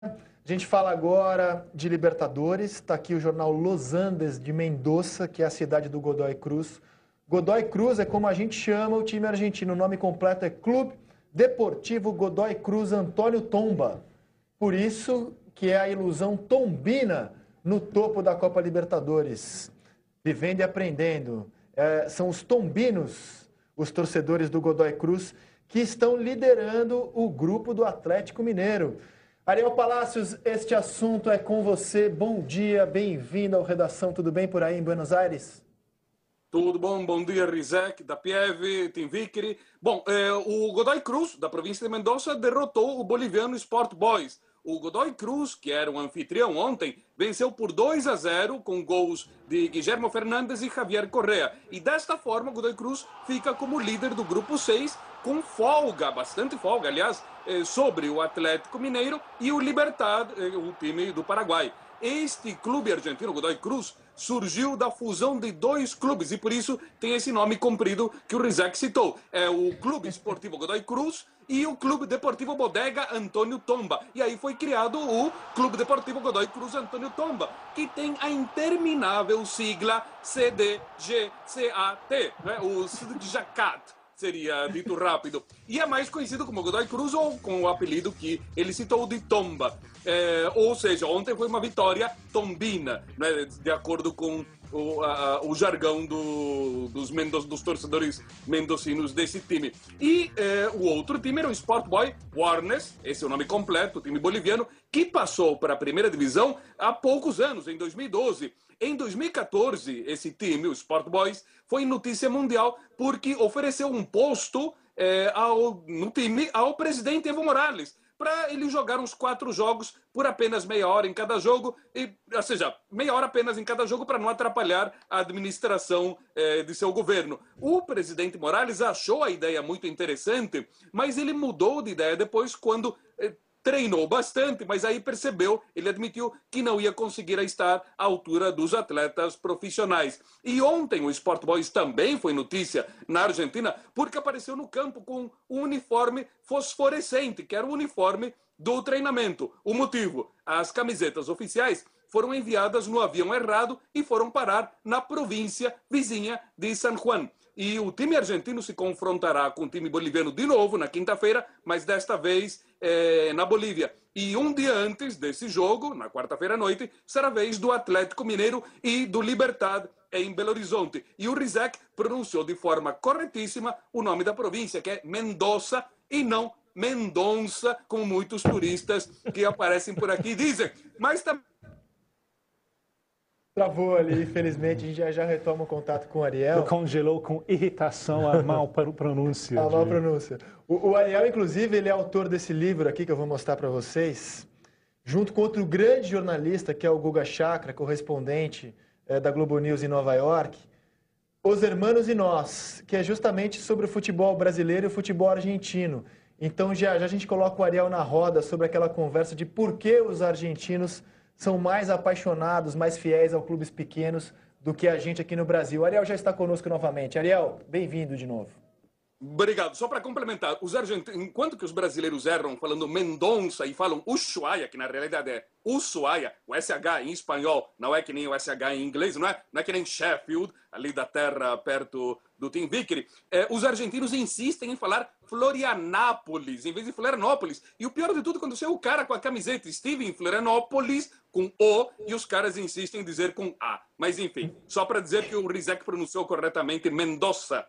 A gente fala agora de Libertadores. Está aqui o jornal Los Andes de Mendoza, que é a cidade do Godoy Cruz. Godoy Cruz é como a gente chama o time argentino. O nome completo é Clube Deportivo Godoy Cruz Antônio Tomba. Por isso que é a ilusão tombina no topo da Copa Libertadores. Vivendo e aprendendo. São os tombinos, os torcedores do Godoy Cruz, que estão liderando o grupo do Atlético Mineiro. Ariel Palacios, este assunto é com você. Bom dia, bem-vindo ao Redação. Tudo bem por aí em Buenos Aires? Tudo bom dia, Rizek, da Pieve, Tim Vickery. Bom, o Godoy Cruz, da província de Mendoza, derrotou o boliviano Sport Boys. O Godoy Cruz, que era o anfitrião ontem, venceu por 2-0 com gols de Guillermo Fernandes e Javier Correa. E desta forma, o Godoy Cruz fica como líder do grupo 6, com folga, bastante folga, aliás, sobre o Atlético Mineiro e o Libertad, o time do Paraguai. Este clube argentino, Godoy Cruz, surgiu da fusão de dois clubes e por isso tem esse nome comprido que o Rizek citou. É o Clube Esportivo Godoy Cruz e o Clube Deportivo Bodega Antônio Tomba. E aí foi criado o Clube Deportivo Godoy Cruz Antônio Tomba, que tem a interminável sigla CDGCAT, né? O CDGCAT. Seria dito rápido. E é mais conhecido como Godoy Cruz ou com o apelido que ele citou de Tomba. Ou seja, ontem foi uma vitória tombina, né, de acordo com o jargão dos torcedores mendocinos desse time. E o outro time era o Sport Boy Warnes, esse é o nome completo, o time boliviano, que passou para a primeira divisão há poucos anos, em 2012. Em 2014, esse time, o Sport Boys, foi notícia mundial porque ofereceu um posto no time ao presidente Evo Morales para ele jogar uns 4 jogos por apenas meia hora em cada jogo, ou seja, meia hora apenas em cada jogo para não atrapalhar a administração de seu governo. O presidente Morales achou a ideia muito interessante, mas ele mudou de ideia depois quando treinou bastante, mas aí percebeu, ele admitiu que não ia conseguir estar à altura dos atletas profissionais. E ontem o Sport Boys também foi notícia na Argentina, porque apareceu no campo com um uniforme fosforescente, que era o uniforme do treinamento. O motivo? As camisetas oficiais foram enviadas no avião errado e foram parar na província vizinha de San Juan. E o time argentino se confrontará com o time boliviano de novo na quinta-feira, mas desta vez na Bolívia. E um dia antes desse jogo, na quarta-feira à noite, será a vez do Atlético Mineiro e do Libertad em Belo Horizonte. E o Rizek pronunciou de forma corretíssima o nome da província, que é Mendoza, e não Mendonça, como muitos turistas que aparecem por aqui dizem. Mas também Travou ali, infelizmente, a gente já retoma o contato com o Ariel. Congelou com irritação a mal pronúncia. A mal pronúncia. O Ariel, inclusive, ele é autor desse livro aqui que eu vou mostrar para vocês, junto com outro grande jornalista, que é o Guga Chakra, correspondente da Globo News em Nova York, Os Hermanos e Nós, que é justamente sobre o futebol brasileiro e o futebol argentino. Então, já a gente coloca o Ariel na roda sobre aquela conversa de por que os argentinos são mais apaixonados, mais fiéis aos clubes pequenos do que a gente aqui no Brasil. Ariel já está conosco novamente. Ariel, bem-vindo de novo. Obrigado. Só para complementar, os argentinos, enquanto que os brasileiros erram falando Mendonça e falam Ushuaia, que na realidade é Ushuaia, o SH em espanhol não é que nem o SH em inglês, não é que nem Sheffield, ali da terra perto do Tim Vickery. Os argentinos insistem em falar Florianápolis, em vez de Florianópolis. E o pior de tudo, quando você é o cara com a camiseta estive em Florianópolis, com O, e os caras insistem em dizer com A. Mas enfim, só para dizer que o Rizek pronunciou corretamente Mendoza.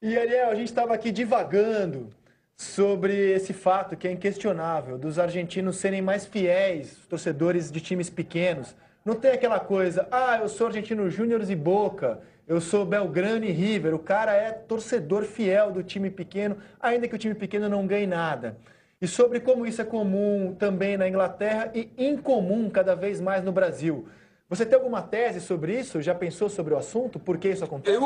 E, Ariel, a gente estava aqui divagando sobre esse fato que é inquestionável, dos argentinos serem mais fiéis, torcedores de times pequenos. Não tem aquela coisa, eu sou argentino Júnior e Boca, eu sou Belgrano e River. O cara é torcedor fiel do time pequeno, ainda que o time pequeno não ganhe nada. E sobre como isso é comum também na Inglaterra e incomum cada vez mais no Brasil. Você tem alguma tese sobre isso? Já pensou sobre o assunto? Por que isso acontece?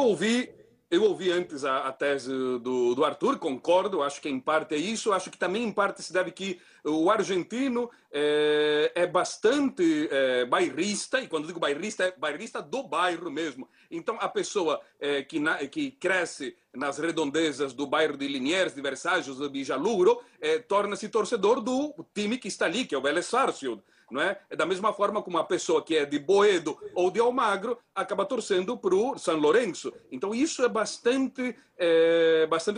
Eu ouvi antes a tese do Arthur, concordo, acho que em parte é isso, acho que também em parte se deve que o argentino é bastante bairrista, e quando digo bairrista, é bairrista do bairro mesmo. Então a pessoa que cresce nas redondezas do bairro de Liniers, de Versalhes, de Vijaluro, torna-se torcedor do time que está ali, que é o Vélez Sarsfield. Não é? Da mesma forma como uma pessoa que é de Boedo ou de Almagro acaba torcendo para o São Lourenço. Então isso é bastante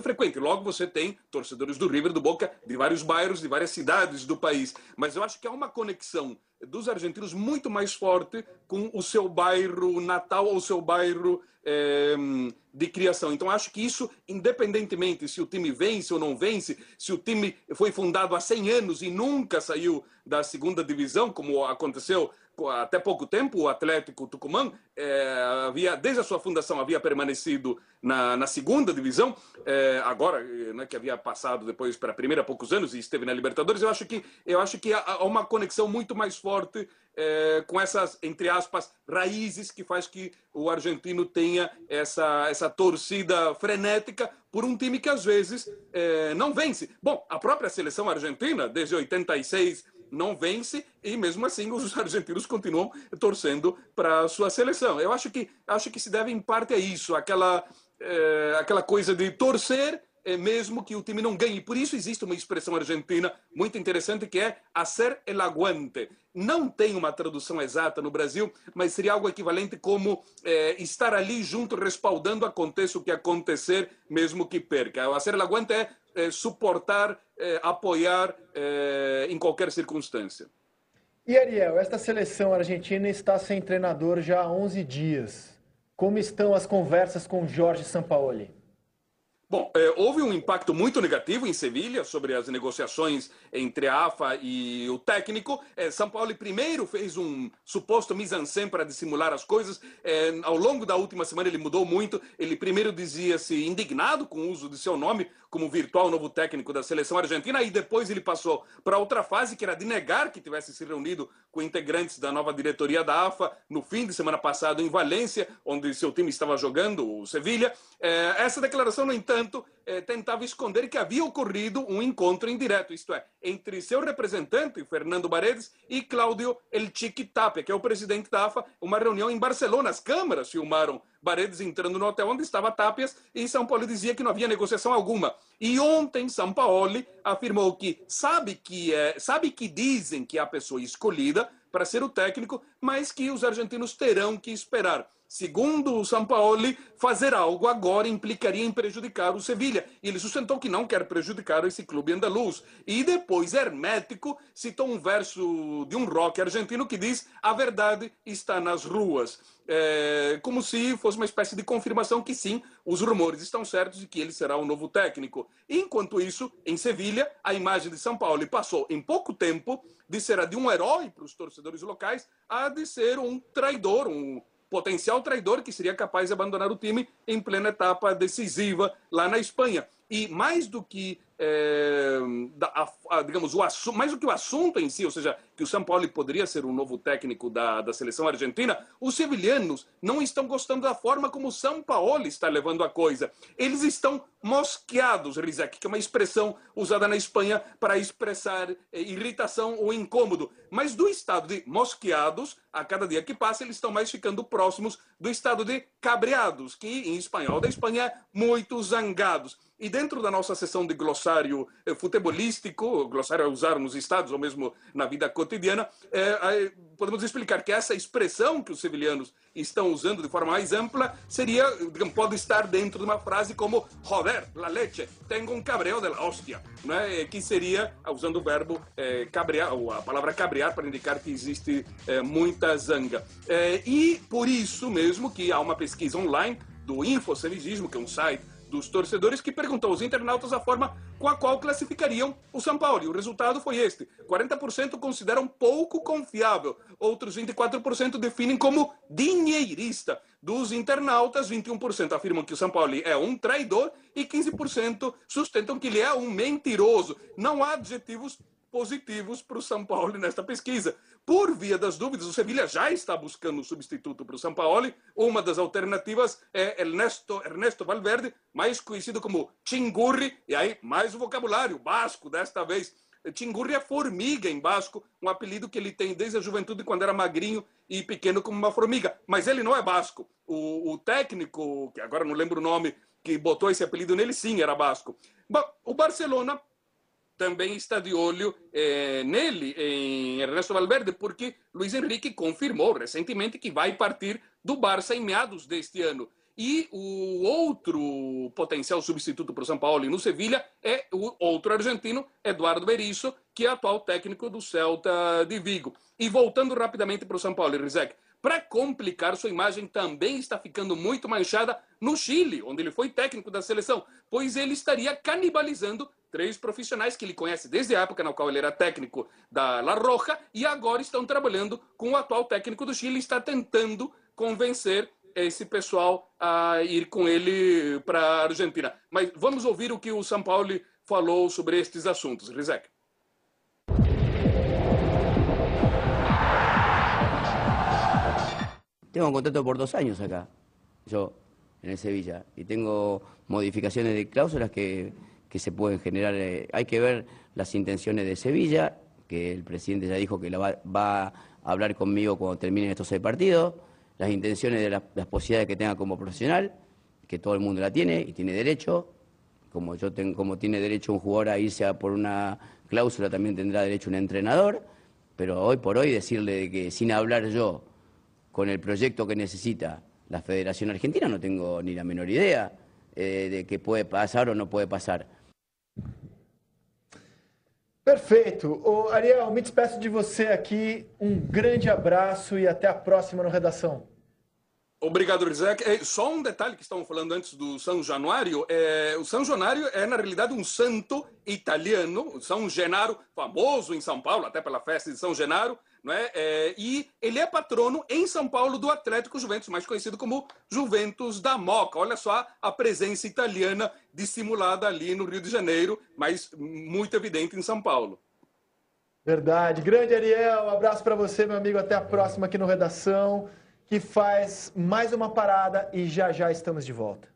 frequente. Logo você tem torcedores do River, do Boca, de vários bairros, de várias cidades do país. Mas eu acho que há uma conexão dos argentinos muito mais forte com o seu bairro natal ou o seu bairro de criação. Então acho que isso, independentemente se o time vence ou não vence, se o time foi fundado há 100 anos e nunca saiu da segunda divisão, como aconteceu até pouco tempo, o Atlético Tucumã desde a sua fundação havia permanecido na segunda divisão, agora, né, que havia passado depois para a primeira há poucos anos e esteve na Libertadores. Eu acho que há uma conexão muito mais forte com essas, entre aspas, raízes que faz que o argentino tenha essa torcida frenética por um time que às vezes não vence. Bom, a própria seleção argentina, desde 86, não vence e mesmo assim os argentinos continuam torcendo para a sua seleção. Eu acho que se deve em parte a isso, aquela coisa de torcer mesmo que o time não ganhe. Por isso existe uma expressão argentina muito interessante que é hacer el aguante. Não tem uma tradução exata no Brasil, mas seria algo equivalente como estar ali junto, respaldando, aconteça o que acontecer, mesmo que perca. Hacer el aguante é suportar, apoiar em qualquer circunstância. E Ariel, esta seleção argentina está sem treinador já há 11 dias. Como estão as conversas com Jorge Sampaoli? Bom, houve um impacto muito negativo em Sevilha sobre as negociações entre a AFA e o técnico. São Paulo primeiro fez um suposto mise-en-scène para dissimular as coisas. Ao longo da última semana ele mudou muito. Ele primeiro dizia-se indignado com o uso de seu nome como virtual novo técnico da seleção argentina, e depois ele passou para outra fase, que era de negar que tivesse se reunido com integrantes da nova diretoria da AFA no fim de semana passado em Valência, onde seu time estava jogando, o Sevilha. Essa declaração, no entanto, tentava esconder que havia ocorrido um encontro indireto, isto é, entre seu representante, Fernando Paredes, e Cláudio El Chiqui Tapia, que é o presidente da AFA, uma reunião em Barcelona. As câmeras filmaram Paredes entrando no hotel onde estava Tapias, e São Paulo dizia que não havia negociação alguma. E ontem São Paulo afirmou que sabe que dizem que é a pessoa escolhida para ser o técnico, mas que os argentinos terão que esperar. Segundo o São Paulo, fazer algo agora implicaria em prejudicar o Sevilha. E ele sustentou que não quer prejudicar esse clube andaluz. E depois, hermético, citou um verso de um rock argentino que diz: a verdade está nas ruas. Como se fosse uma espécie de confirmação que sim, os rumores estão certos e que ele será o novo técnico. Enquanto isso, em Sevilha, a imagem de São Paulo passou em pouco tempo de ser a de um herói para os torcedores locais a de ser um traidor, um potencial traidor que seria capaz de abandonar o time em plena etapa decisiva lá na Espanha. E mais do que digamos, mais do que o assunto em si, ou seja, que o São Paulo poderia ser o novo técnico da seleção argentina, os sevilhanos não estão gostando da forma como o São Paulo está levando a coisa. Eles estão mosqueados, Rizek, que é uma expressão usada na Espanha para expressar irritação ou incômodo. Mas do estado de mosqueados, a cada dia que passa, eles estão mais ficando próximos do estado de cabreados, que em espanhol da Espanha é muito zangados. E dentro da nossa sessão de glossário futebolístico, glossário a usar nos estados ou mesmo na vida cotidiana, podemos explicar que essa expressão que os sevilhanos estão usando de forma mais ampla seria, digamos, pode estar dentro de uma frase como joder, la leche, tengo un cabreo de la hostia, né? Que seria, usando o verbo cabrear, ou a palavra cabrear, para indicar que existe muita zanga. E por isso mesmo que há uma pesquisa online do Infosevigismo, que é um site dos torcedores, que perguntou aos internautas a forma com a qual classificariam o São Paulo. E o resultado foi este: 40% consideram pouco confiável, outros 24% definem como dinheirista. Dos internautas, 21% afirmam que o São Paulo é um traidor e 15% sustentam que ele é um mentiroso. Não há adjetivos positivos para o São Paulo nesta pesquisa. Por via das dúvidas, o Sevilha já está buscando um substituto para o São Paulo. Uma das alternativas é Ernesto Valverde, mais conhecido como Chingurri, e aí mais o vocabulário basco desta vez. Chingurri é formiga em basco, um apelido que ele tem desde a juventude, quando era magrinho e pequeno como uma formiga. Mas ele não é basco. O técnico, que agora não lembro o nome, que botou esse apelido nele, sim, era basco. Bom, o Barcelona também está de olho nele, em Ernesto Valverde, porque Luis Enrique confirmou recentemente que vai partir do Barça em meados deste ano. E o outro potencial substituto para o São Paulo e no Sevilha é o outro argentino, Eduardo Berizzo, que é atual técnico do Celta de Vigo. E voltando rapidamente para o São Paulo, Rizek, para complicar, sua imagem também está ficando muito manchada no Chile, onde ele foi técnico da seleção, pois ele estaria canibalizando 3 profissionais que ele conhece desde a época na qual ele era técnico da La Roja e agora estão trabalhando com o atual técnico do Chile e está tentando convencer esse pessoal a ir com ele para a Argentina. Mas vamos ouvir o que o São Paulo falou sobre estes assuntos. Rizek. Tengo un contrato por 2 años acá, yo, en el Sevilla, y tengo modificaciones de cláusulas que se pueden generar. Hay que ver las intenciones de Sevilla, que el presidente ya dijo que va a hablar conmigo cuando terminen estos 6 partidos, las intenciones de las posibilidades que tenga como profesional, que todo el mundo la tiene y tiene derecho, como tiene derecho un jugador a irse por una cláusula, también tendrá derecho un entrenador, pero hoy por hoy decirle que sin hablar yo, con el proyecto que necesita la Federación Argentina, no tengo ni la menor idea de que puede pasar o no puede pasar. Perfeito. Ô, Ariel, me despeço de você aqui. Um grande abraço e até a próxima no Redação. Obrigado, Rizek. Só um detalhe que estavam falando antes do São Januário. O São Januário é, na realidade, um santo italiano, São Genaro, famoso em São Paulo, até pela festa de São Genaro, não é? E ele é patrono em São Paulo do Atlético Juventus, mais conhecido como Juventus da Moca. Olha só a presença italiana dissimulada ali no Rio de Janeiro, mas muito evidente em São Paulo. Verdade. Grande Ariel, um abraço para você, meu amigo. Até a próxima aqui no Redação, que faz mais uma parada e já já estamos de volta.